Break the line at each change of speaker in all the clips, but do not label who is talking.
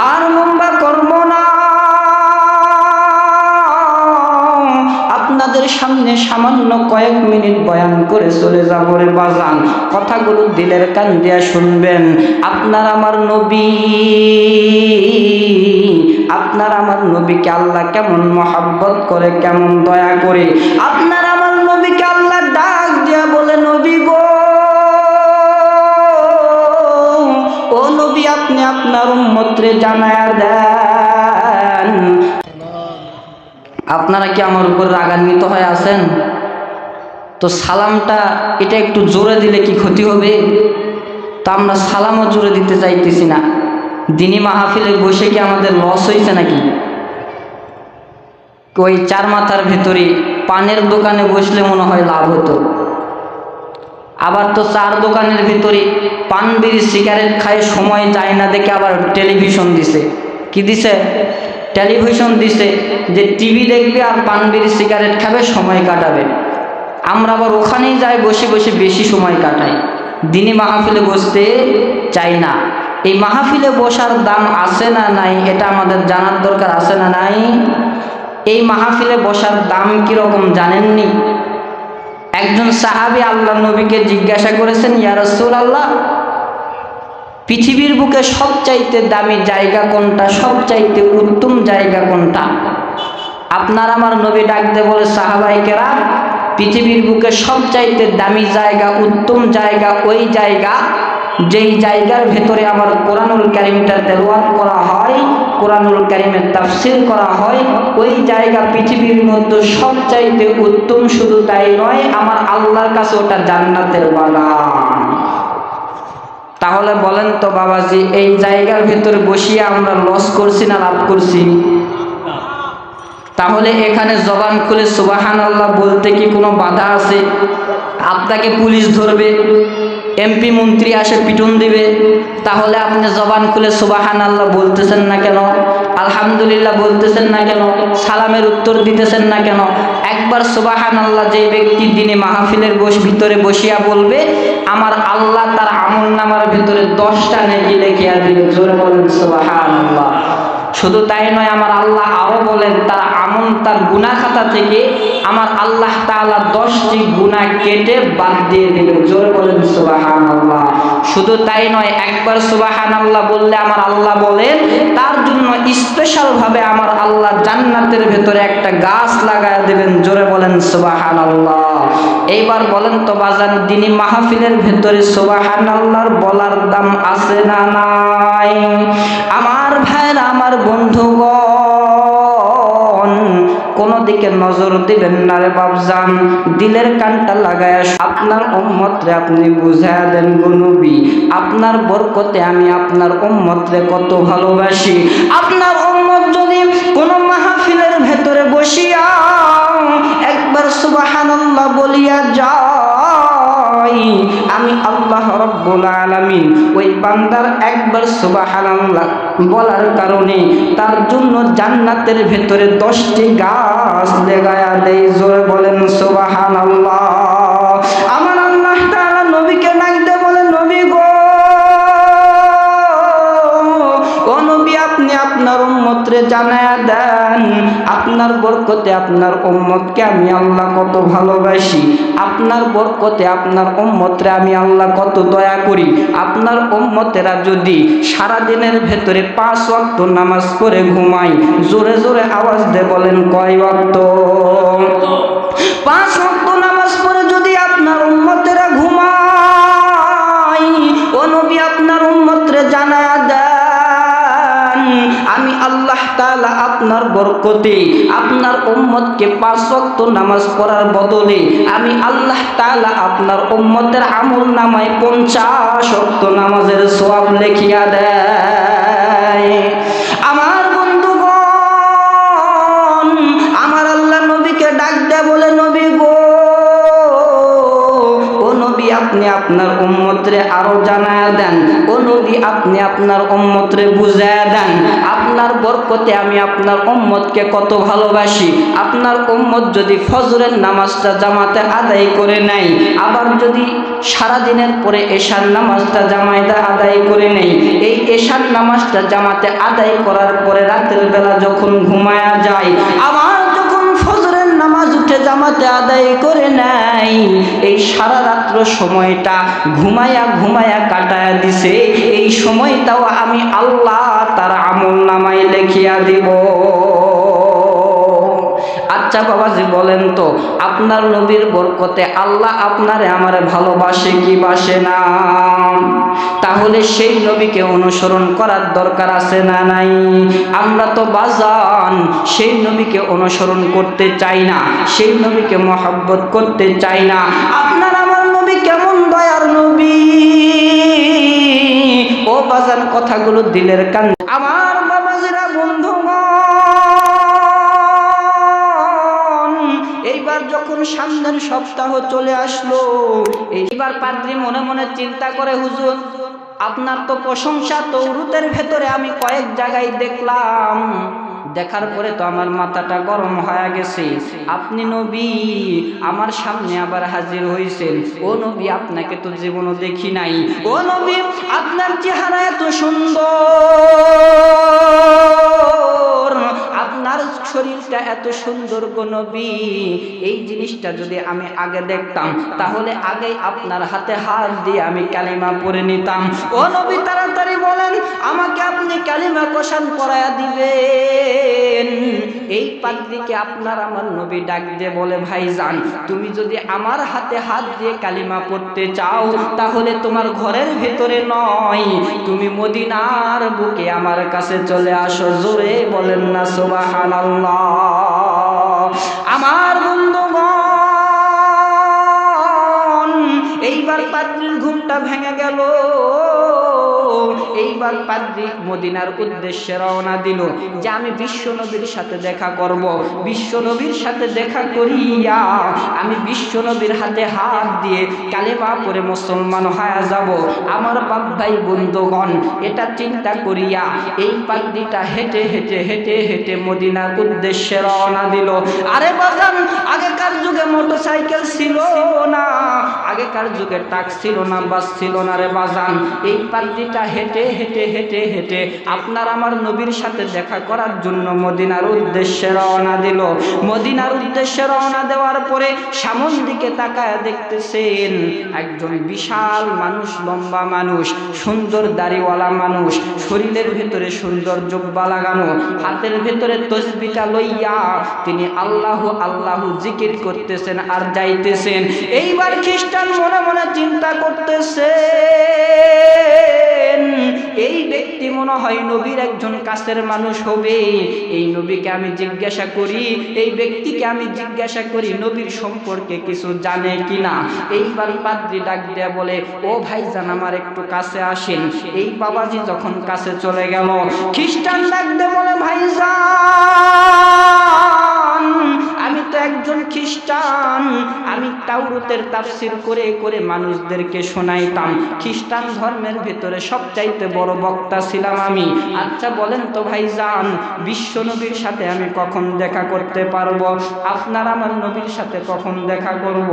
আর লম্বা করব না, আপনাদের সামনে সামান্য কয়েক মিনিট বয়ান করে চলে যাব রে বাজান। কথাগুলো দিলের কান দিয়া শুনবেন। আপনার আমার নবী, আপনার আমার নবীকে আল্লাহ কেমন মহব্বত করে, কেমন দয়া করে। আপনার আমার নবীকে আল্লাহ ডাক দিয়া বলে, নবী গো, ও নবী, আপনি আপনার উম্মতরে জানায়া দেন। আপনারা কি আমার উপর রাগান্বিত হয়ে আছেন? তো সালামটা এটা একটু জোরে দিলে কি ক্ষতি হবে? তো আমরা সালামও জোরে দিতে চাইতেছি না। দিনী মাহফিলে বসে কি আমাদের লস হয়েছে নাকি? ওই চার মাথার ভেতরে পানের দোকানে বসলে মনে হয় লাভ হতো। আবার তো চার দোকানের ভিতরে পান বিড়ি সিগারেট খায় সময় যায় না দেখে আবার টেলিভিশন দিছে। কি দিছে? টেলিভিশন দিছে যে টিভি দেখবে আর পান বিড়ি সিগারেট খাবে, সময় কাটাবে। আমরা আবার ওখানেই যাই, বসে বসে বেশি সময় কাটাই, দিনী মাহফিলে বসতে চাই না। এই মাহফিলে বসার দাম আছে না নাই এটা আমাদের জানার দরকার আছে না নাই? এই মাহফিলে বসার দাম কীরকম জানেননি? একজন সাহাবী আল্লাহ নবীকে জিজ্ঞাসা করেছেন, ইয়া রাসূলুল্লাহ, পৃথিবীর বুকে সবচাইতে দামি জায়গা কোনটা, সবচাইতে উত্তম জায়গা কোনটা? আপনার আমার নবী ডাক দিয়ে বলে, সাহাবায়ে কেরাম, পৃথিবীর বুকে সবচাইতে দামি জায়গা, উত্তম জায়গা ওই জায়গা যেই জায়গার ভেতরে আমার কোরআনুল কারীমটা তেলাওয়াত করা হয়, কোরআনুল কারীমের তাফসীর করা হয়। ওই জায়গা পৃথিবীর মধ্যে সবচাইতে উত্তম। শুধু তাই নয়, আমার আল্লাহর কাছে ওটা জান্নাতের বাগান। তাহলে বলেন তো বাবাজি, এই জায়গার ভেতরে বসিয়ে আমরা লস করছি না লাভ করছি? তাহলে এখানে জবান খুলে সুবহানাল্লাহ বলতে কি কোনো বাধা আছে? আপনাকে পুলিশ ধরবে, এমপি মন্ত্রী আসে পিটুন দিবে, তাহলে আপনি জবান খুলে সুবহানাল্লাহ বলতেছেন না কেন? আলহামদুলিল্লাহ বলতেছেন না কেন? সালামের উত্তর দিতেছেন না কেন? একবার সুবহানাল্লাহ যে ব্যক্তি দিনে মাহফিলের ভিতরে বসিয়া বলবে, আমার আল্লাহ তার আমলনামার ভিতরে 10টা নেকি লিখিয়া দিবে। জোরে বলেন সুবহানাল্লাহ। শুধু তাই নয়, আমার আল্লাহ আরো বলেন, তার আমল, তার গুনাহ খাতা থেকে আমার আল্লাহ তাআলা 10টি গুনাহ কেটে বাদ দিয়ে দিবেন। জোরে বলেন সুবহানাল্লাহ। শুধু তাই নয়, একবার সুবহানাল্লাহ বললে আমার আল্লাহ বলেন, তার জন্য স্পেশাল ভাবে আমার আল্লাহ জান্নাতের ভেতরে একটা গাছ লাগায়া দেবেন। জোরে বলেন সুবহানাল্লাহ। এইবার বলেন তো বাজান, দিনী মাহফিলের ভেতরে সুবহানাল্লাহর বলার দাম আছে না নাই? আমার ভাইরা, আমার বন্ধুগণ, কোন দিকে নজর দিবেন না রে বাপজান। দিলের কানটা লাগায়া আপনার উম্মতরে আপনি বুঝায়া দেন, গো নবী, আপনার বরকতে আমি আপনার উম্মতরে কত ভালোবাসি। আপনার উম্মত যদি কোন মাহফিলের ভেতরে বসিয়া একবার সুবহানাল্লাহ বলিয়া যায়, আমি আল্লাহ রাব্বুল আলামিন ওই বান্দার একবার সুবহানাল্লাহ বলার কারণে তার জন্য জান্নাতের ভেতরে 10টি গাছ লাগায়া দেই। জোরে বলেন সুবহানাল্লাহ। আমার আল্লাহ তাআলা নবীকে ডাকতে বলে, নবী গো, ও নবী, আপনি আপনার উম্মতরে জানায়া দেন, আপনার বরকতে আপনার উম্মতকে আমি আল্লাহ কত ভালোবাসি। আপনার বরকতে আপনার উম্মতরে আমি আল্লাহ কত দয়া করি। আপনার উম্মতেরা যদি সারা দিনের ভেতরে 5 ওয়াক্ত নামাজ পড়ে ঘুমায়, জোরে জোরে আওয়াজ দিয়ে বলেন, কয় ওয়াক্ত? 5 ওয়াক্ত নামাজ পড়ে যদি আপনার উম্মতেরা ঘুমায়, ও নবী, আপনার উম্মতরে জানায়া দেন, আমি আল্লাহ তাআলা আপনার বরকতে আপনার উম্মতকে 5 ওয়াক্ত নামাজ পড়ার বদলে আমি আল্লাহ তাআলা আপনার উম্মতের আমল নামায় 50 ওয়াক্ত নামাজের সওয়াব লিখিয়া দেয়। আমার বন্ধুগণ, আমার আল্লাহ নবীকে ডাক দেয়, বলে, নবী গো, ও নবী, আপনি আপনার উম্মতরে আরো জানায়া দেন, ও নবী, আপনি আপনার উম্মতরে বুঝায়া দেন আপনার বরকতে আমি আপনার উম্মতকে কত ভালোবাসি। আপনার উম্মত যদি ফজরের নামাজটা জামাতে আদায় করে নেয়, আবার যদি সারা দিনের পরে এশার নামাজটা জামাতে আদায় করে নেই, এই এশার নামাজটা জামাতে আদায় করার পরে রাতের বেলা যখন ঘুমায়া যায়, আবার যখন ফজরের নামাজ উঠে জামাতে আদায় করে নেয়, এই সারা রাত্র সময়টা ঘুমায়া ঘুমায়া কাটায়া দিছে, এই সময়টাও আমি আল্লাহ তার আমল নামায় লিখিয়া দিব। আচ্ছা বাবাজি বলেন তো, আপনার নবীর বরকতে আল্লাহ আপনারে আমারে ভালোবাসে কি বাসে না? তাহলে সেই নবীকে অনুসরণ করার দরকার আছে না নাই? আমরা তো বাজান সেই নবীকে অনুসরণ করতে চাই না, সেই নবীকে মহব্বত করতে চাই না। আপনার আমার নবী কেমন দয়ার নবী! ও বাজান, কথাগুলো দিলের কান। আমার বাবাজিরা, বন্ধুগণ, এইবার যখন সামনের সপ্তাহ চলে আসলো, এইবার পাদ্রী মনে মনে চিন্তা করে, হুজুর আপনার তো প্রশংসা তৌরাতের ভেতরে আমি কয়েক জায়গায় দেখলাম, দেখার পরে তো আমার মাথাটা গরম হয়ে গেছে। আপনি নবী আমার সামনে আবার হাজির হয়েছেন। ও নবী, আপনাকে তো জীবনও দেখি নাই। ও নবী, আপনার চেহারা এত সুন্দর, আপনার শরীরটা এত সুন্দর গো নবী, এই জিনিসটা যদি আমি আগে দেখতাম তাহলে আগে আপনার হাতে হাত দিয়ে আমি কালিমা পড়ে নিতাম। ও নবী, তাড়াতাড়ি বলেন, আমাকে আপনি কালিমা কোরআন পড়ায়া দিবেন। এই পাদ্রীকে আপনার আমার নবী ডাক দিয়ে বলে, ভাইজান তুমি যদি আমার হাতে হাত দিয়ে কালিমা পড়তে চাও তাহলে তোমার ঘরের ভেতরে নয়, তুমি মদিনার বুকে আমার কাছে চলে আসো। জোরে বলেন না সুবহানাল্লাহ। আমার বন্ধুগণ, এইবার পাদ্রীর ঘুমটা ভেঙে গেল। এইবার পাদ্রী মদিনার উদ্দেশ্যে রওনা দিল যে আমি বিশ্ব নবীর সাথে দেখা করব। বিশ্ব নবীর সাথে দেখা করিয়া আমি বিশ্ব নবীর হাতে হাত দিয়ে কালেমা পড়ে মুসলমান হয়ে যাব। আমার বাপ ভাই বন্ধুগণ, এটা চিন্তা করিয়া এই পাদ্রীটা হেঁটে হেঁটে হেঁটে হেঁটে মদিনার উদ্দেশ্যে রওনা দিল। আরে বাজান, আগেকার যুগে মোটরসাইকেল ছিল না, আগেকার যুগে ট্রাক ছিল না, বাস ছিল না রে বাজান। এই পাদ্রীটা হেঁটে হেঁটে হেঁটে হেঁটে আপনার আমার নবীর সাথে দেখা করার জন্য মদিনার উদ্দেশ্যে রওনা দিল। মদিনার উদ্দেশ্যে রওনা দেওয়ার পরে সামন দিকে তাকায় দেখতেছেন একজন বিশাল মানুষ, লম্বা মানুষ, সুন্দর দাড়িওয়ালা মানুষ, শরীরের ভেতরে সুন্দর জুব্বা লাগানো, হাতের ভেতরে তসবিহটা লইয়া তিনি আল্লাহ আল্লাহ জিকির করতেছেন আর যাইতেছেন। এইবার খ্রিস্টান মনে মনে চিন্তা করতেছে, এই ব্যক্তি মনে হয় নবীর একজন কাছের মানুষ হবে। এই নবীকে আমি জিজ্ঞাসা করি, এই ব্যক্তিকে আমি জিজ্ঞাসা করি নবীর সম্পর্কে কিছু জানে কিনা। এইবার পাদ্রী ডাক দেয়া বলে, ও ভাইজান আমার একটু কাছে আসেন। এই বাবাজি যখন কাছে চলে গেল, খ্রিস্টান ডাক দিয়ে বলে, ভাইজান আমি তো একজন খ্রিস্টান, আমি তাওরাতের তাফসীর করে করে মানুষদেরকে শোনাইতাম, খ্রিস্টান ধর্মের ভেতরে সবচাইতে বড় বক্তা ছিলাম আমি। আচ্ছা বলেন তো ভাইজান, বিশ্ব নবীর সাথে আমি কখন দেখা করতে পারবো? আপনার আমার নবীর সাথে কখন দেখা করব?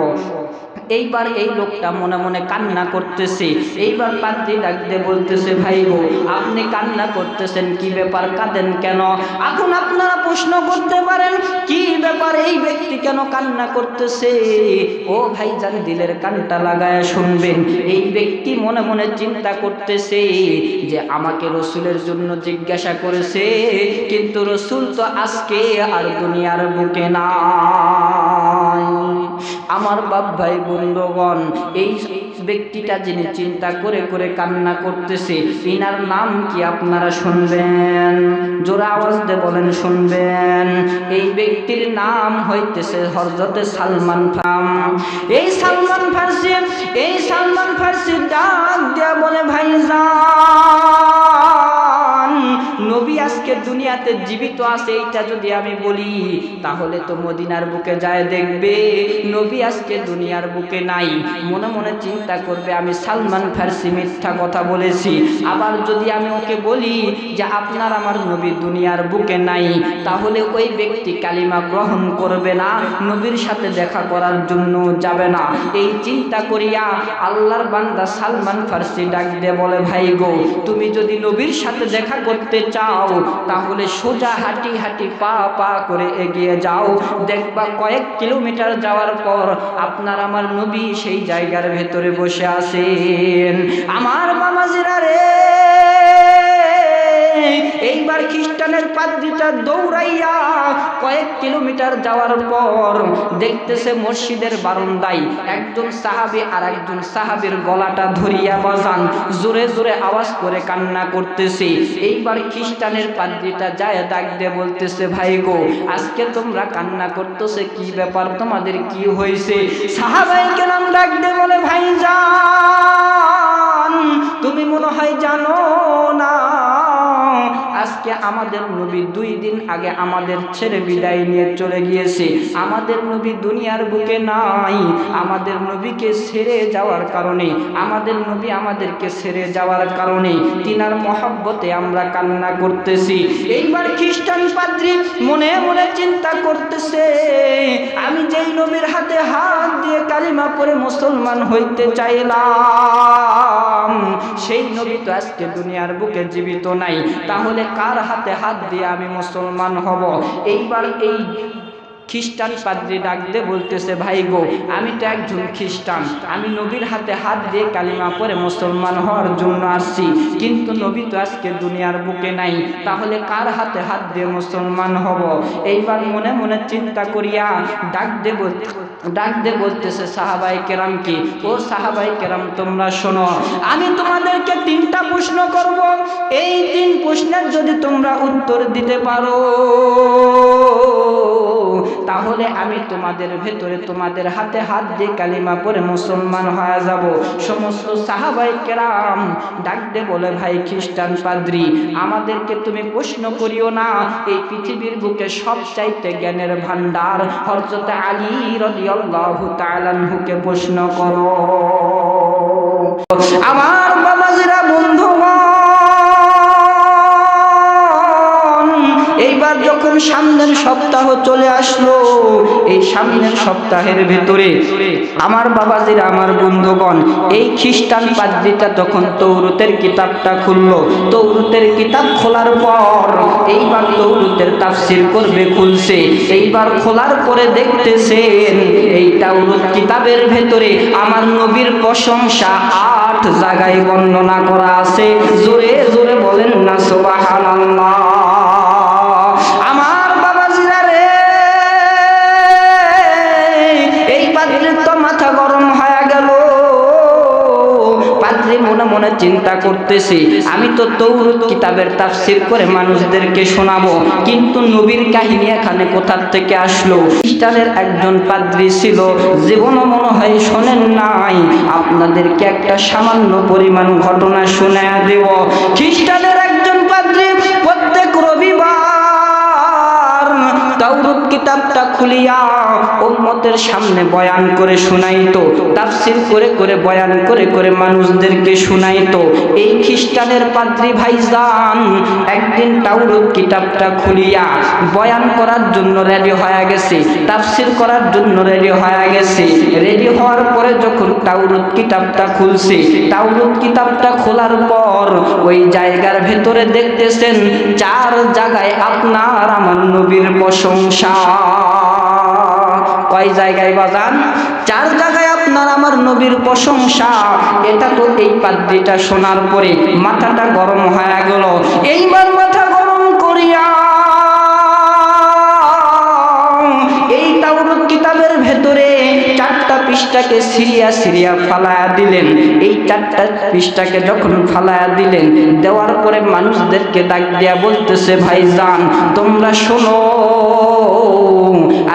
এইবার এই লোকটা মনে মনে কান্না করতেছে। এইবার পাদ্রী ডাক দিয়ে বলতেছে, ভাই গো আপনি কান্না করতেছেন, কি ব্যাপার, কাঁদেন কেন? এখন আপনারা প্রশ্ন করতে পারেন কি ব্যাপার, এই ব্যক্তি কেন কান্না করতেছে? ও ভাইজান দিলের কানটা লাগায় শুনবেন। এই ব্যক্তি মনে মনে চিন্তা করতেছে যে আমাকে রসুলের জন্য জিজ্ঞাসা করেছে, কিন্তু রসুল তো আজকে আর দুনিয়ার বুকে নাই। আমার বাপ ভাই বন্ধুগণ, এই ব্যক্তিটা যিনি চিন্তা করে করে কান্না করতেছে, ইনার নাম কি আপনারা শুনবেন? জোরে আওয়াজ দিয়ে বলেন শুনবেন। এই ব্যক্তির নাম হইতেছে হযরতে সালমান ফার্সি। এই সালমান ফার্সি ডাক দিয়া বলে, ভাইজান নবী আজকে দুনিয়াতে জীবিত আছে এইটা যদি আমি বলি, তাহলে তো মদিনার বুকে যায় দেখবে নবী আজকে দুনিয়ার বুকে নাই। মনে মনে চিন্তা করবে আমি সালমান ফারসি মিথ্যা কথা বলেছি। আবার যদি আমি ওকে বলি যে আপনার আমার নবী দুনিয়ার বুকে নাই, তাহলে ওই ব্যক্তি কালিমা গ্রহণ করবে না, নবীর সাথে দেখা করার জন্য যাবে না। এই চিন্তা করিয়া আল্লাহর বান্দা সালমান ফারসি ডাক দিয়ে বলে, ভাই গো, তুমি যদি নবীর সাথে দেখা করতে চাও তাহলে সোজা হাঁটি হাঁটি পা পা করে এগিয়ে যাও, দেখবা কয়েক কিলোমিটার যাওয়ার পর আপনার আমার নবী সেই জায়গার ভেতরে বসে আছেন। আমার বাবাজিরা রে, এইবার খ্রিস্টানের পাদ্রীটা দৌড়াইয়া কয়েক কিলোমিটার যাওয়ার পর দেখতেছে মসজিদের বারান্দায় একজন সাহাবী আর একজন সাহাবীর গলাটা ধরিয়া বাজান জোরে জোরে আওয়াজ করে কান্না করতেছে। এইবার খ্রিস্টানের পাদ্রীটা যায় ডাক দিয়ে বলতেছে, ভাই গো, আজকে তোমরা কান্না করতেছে, কি ব্যাপার, তোমাদের কি হয়েছে? সাহাবায়ে কেরাম ডাক দিয়ে বলে, ভাইজান তুমি মনে হয় জানো না, আজকে আমাদের নবী 2 দিন আগে আমাদের ছেড়ে বিদায় নিয়ে চলে গিয়েছে। আমাদের নবী দুনিয়ার বুকে নাই। আমাদের নবীকে ছেড়ে যাওয়ার কারণে, আমাদের নবী আমাদেরকে ছেড়ে যাওয়ার কারণে তিনার মহব্বতে আমরা কান্না করতেছি। এইবার খ্রিস্টান পাদ্রী মনে মনে চিন্তা করতেছে, আমি যেই নবীর হাতে হাত দিয়ে কালিমা পড়ে মুসলমান হইতে চাইলাম, সেই নবী তো আজকে দুনিয়ার বুকে জীবিত নাই, তাহলে কার হাতে হাত দিয়ে আমি মুসলমান হব? এইবার এই খ্রিস্টান পাদ্রী ডাক দিয়ে বলতেছে, ভাই গো, আমি তো একজন খ্রিস্টান, আমি নবীর হাতে হাত দিয়ে কালিমা পড়ে মুসলমান হওয়ার জন্য আসছি, কিন্তু নবী তো আজকে দুনিয়ার বুকে নাই, তাহলে কার হাতে হাত দিয়ে মুসলমান হব? এইবার মনে মনে চিন্তা করিয়া ডাক দিয়ে বলতেছে সাহাবায়ে কেরামকে, ও সাহাবায়ে কেরাম তোমরা শোনো, আমি তোমাদেরকে 3টা প্রশ্ন করব, এই 3 প্রশ্নের যদি তোমরা উত্তর দিতে পারো তাহলে আমি তোমাদের ভেতরে তোমাদের হাতে হাত দিয়ে কালিমা পড়ে মুসলমান হয়ে যাব। সমস্ত সাহাবায়ে কেরাম ডাক দিয়ে বলে, ভাই খ্রিস্টান পাদ্রী, আমাদেরকে তুমি প্রশ্ন করিও না, এই পৃথিবীর বুকে সবচাইতে জ্ঞানের ভান্ডার হযরত আলী রাদিয়াল্লাহু তাআলা আনহুকে প্রশ্ন করো। আমার বাবাজিরা, বন্ধুগণ, এইবার যখন সামনের সপ্তাহ চলে আসলো, এই সামনের সপ্তাহের ভেতরে আমার বাবাজিরা, আমার বন্ধুগণ, এই খ্রিস্টান পাদ্রীটা তখন তৌরাতের কিতাবটা খুললো। তৌরাতের কিতাব খোলার পর এইবার তৌরাতের তাফসীর করবে, খুলছে। এইবার খোলার পরে দেখতেছেন এই তাওরাত কিতাবের ভেতরে আমার নবীর প্রশংসা 8 জায়গায় বর্ণনা করা আছে। জোরে জোরে বলেন না সুবহানাল্লাহ। আমার বাবাজিরা রে, এই পাদ্রীর তো মাথা গরম হয়ে গেল। পাদ্রী মনে মনে চিন্তা করতেছি, আমি তো তৌরাত কিতাবের তাফসীর করে মানুষদেরকে শোনাবো, কিন্তু নবীর কাহিনী এখানে কোথা থেকে আসলো? খ্রিস্টানের একজন পাদ্রী ছিল, জীবনও মনে হয় শোনেন নাই। আপনাদেরকে একটা সামান্য পরিমাণ ঘটনা শোনায়া দেব। খ্রিস্টানের একজন পাদ্রী প্রত্যেক রবিবার তাওরাত কিতাবটা খুলিয়া উম্মতের সামনে বয়ান করে শোনাইতো, তাফসীর করে করে বয়ান করে করে মানুষদেরকে শোনাইতো। এই খ্রিস্টানের পাদ্রী ভাইজান একদিন তাওরাত কিতাবটা খুলিয়া বয়ান করার জন্য রেডি হয়ে গেছে, তাফসীর করার জন্য রেডি হয়ে গেছে। রেডি হওয়ার পরে যখন তাওরাত কিতাবটা খুলছে, তাওরাত কিতাবটা খোলার পর ওই জায়গার ভেতরে দেখতেছেন 4 জায়গায় আপনার আমার নবীর প্রশংসা। কয় জায়গায় বাজান? 4 জায়গায় আপনার আমার নবীর প্রশংসা। এটা তো এই পাদ্রীটা শোনার পরে মাথাটা গরম হয়ে গেল। এইবার মাথা গরম করিয়া এই তাওরাত কিতাবের ভেতরে 4টা পৃষ্ঠাকে সিরিয়া সিরিয়া ফালায়া দিলেন। এই 4টা পৃষ্ঠাকে যখন ফালায়া দিলেন, দেওয়ার পরে মানুষদেরকে ডাক দিয়া বলতেছে, ভাইজান তোমরা শোনো,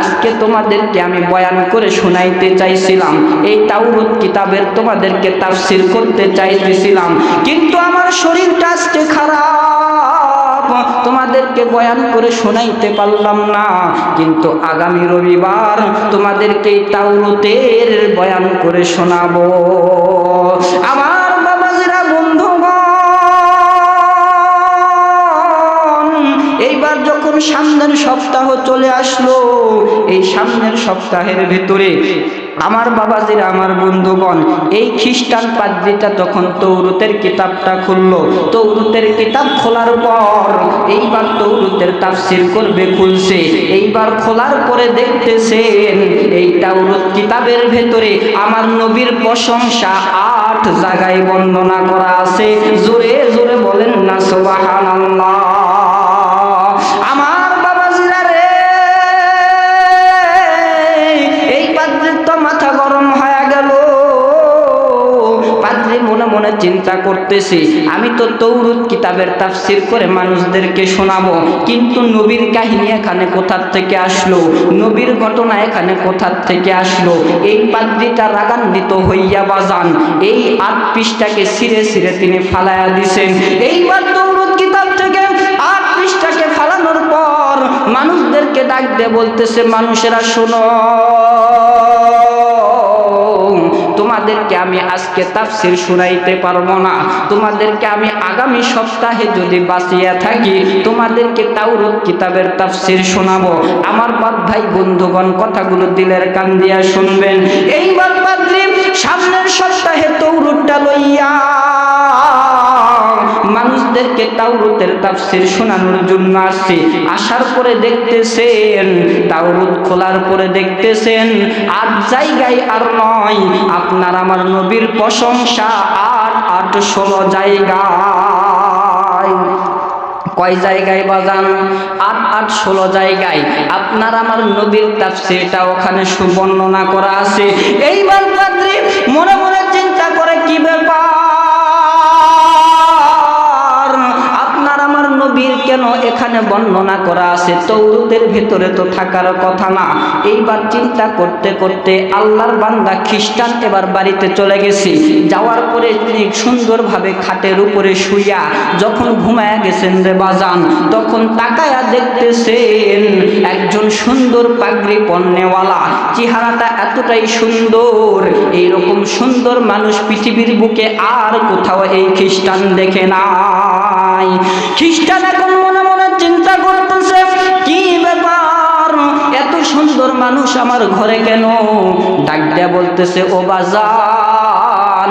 আজকে তোমাদেরকে আমি বয়ান করে শোনাইতে চাইছিলাম, এই তাওরাত কিতাবের তোমাদেরকে তাফসীর করতে চাইতেছিলাম, কিন্তু আমার শরীরটা আজকে খারাপ, তোমাদেরকে বয়ান করে শোনাইতে পারলাম না, কিন্তু আগামী রবিবার তোমাদেরকে তাওরাতের বয়ান করে শোনাবো। আমার বাবাজিরা, বন্ধুগণ, এইবার যখন সামনের সপ্তাহ চলে আসলো, এই সামনের সপ্তাহের ভেতরে আমার বাবাজিরা, আমার বন্ধুগণ, এই খ্রিস্টান পাদ্রীটা তখন তৌরাতের কিতাবটা খুললো। তৌরাতের কিতাব খোলার পর এইবার তৌরাতের তাফসীর করবে, খুলছে। এইবার খোলার পরে দেখতেছেন এই তাওরাত কিতাবের ভেতরে আমার নবীর প্রশংসা 8 জায়গায় বর্ণনা করা আছে। জোরে জোরে বলেন না সুবহানাল্লাহ। আমার বাবাজিরা রে, এই পাদ্রীর তো মাথা গরম হয়ে গেল। পাদ্রী মনে মনে চিন্তা করতেছে, আমি তো তৌরাত কিতাবের তাফসীর করে মানুষদেরকে শোনাবো, কিন্তু নবীর কাহিনী এখানে কোথা থেকে আসলো, নবীর ঘটনা এখানে কোথা থেকে আসলো? এই পাদ্রীটা রাগান্বিত হইয়া বাজান এই 8 পৃষ্ঠাকে ছিঁড়ে ছিঁড়ে তিনি ফালাইয়া দিছেন। এইবার তৌরাত কিতাব থেকে 8 পৃষ্ঠাকে ফালানোর পর মানুষদেরকে ডাক দিয়ে বলতেছে, মানুষেরা শোনো, তোমাদেরকে আমি আজকে তাফসীর শুনাইতে পারবো না, তোমাদেরকে আমি আগামী সপ্তাহে যদি বাঁচিয়া থাকি তোমাদেরকে তাওরাত কিতাবের তাফসীর শোনাবো। আমার বাপ ভাই বন্ধুগণ, কথাগুলো দিলের কান দিয়া শুনবেন। এইবার পাদ্রী সামনের সপ্তাহে তৌরাতটা লইয়া মানুষদেরকে তাওরাতের তাফসীর শোনানোর জন্য আসছে। আসার পরে দেখতেছেন, তাওরাত খোলার পরে দেখতেছেন 8 জায়গায় আর নয়, আপনার আমার নবীর প্রশংসা 8 16 জায়গায়। কয় জায়গায় বাজান? 8 16 জায়গায় আপনার আমার নবীর তাফসীরটা ওখানে সুবর্ণনা করা আছে। এইবার পাদ্রী মনে মনে চিন্তা করে, কি ব্যাপার, নবীর কেন এখানে বর্ণনা করা আছে? তৌরাতের ভিতরে তো থাকার কথা না। এইবার চিন্তা করতে করতে আল্লাহর বান্দা খ্রিস্টান এবার বাড়িতে চলে গেছে। যাওয়ার পরে তিনি সুন্দরভাবে খাটের উপরে শুইয়া যখন ঘুমায়া গেছেন রে বাজান, তখন তাকায়া দেখতেছেন একজন সুন্দর পাগড়ি পরনেওয়ালা, চেহারাটা এতটাই সুন্দর, এইরকম সুন্দর মানুষ পৃথিবীর বুকে আর কোথাও এই খ্রিস্টান দেখে নাই। খ্রিস্টান এখন মনে মনে চিন্তা করতেছে, কি ব্যাপার, এত সুন্দর মানুষ আমার ঘরে কেন? ডাক দিয়া বলতেছে, ও বাজান,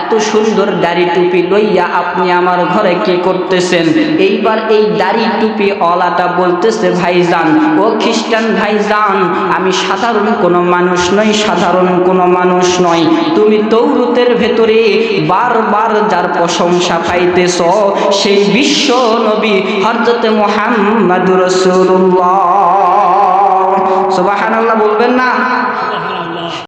এত সুন্দর দাড়ি টুপি লইয়া আপনি আমার ঘরে কি করতেছেন? এইবার এই দাড়ি টুপি ওয়ালাটা বলতেছে, ভাইজান, ও খ্রিস্টান ভাইজান, আমি সাধারণ কোনো মানুষ নই, সাধারণ কোনো মানুষ নই। তুমি তৌরাতের ভেতরে বারবার যার প্রশংসা পাইতেছ সেই বিশ্ব নবী হযরত মুহাম্মদুর রাসূলুল্লাহ। সুবহানাল্লাহ বলবেন না?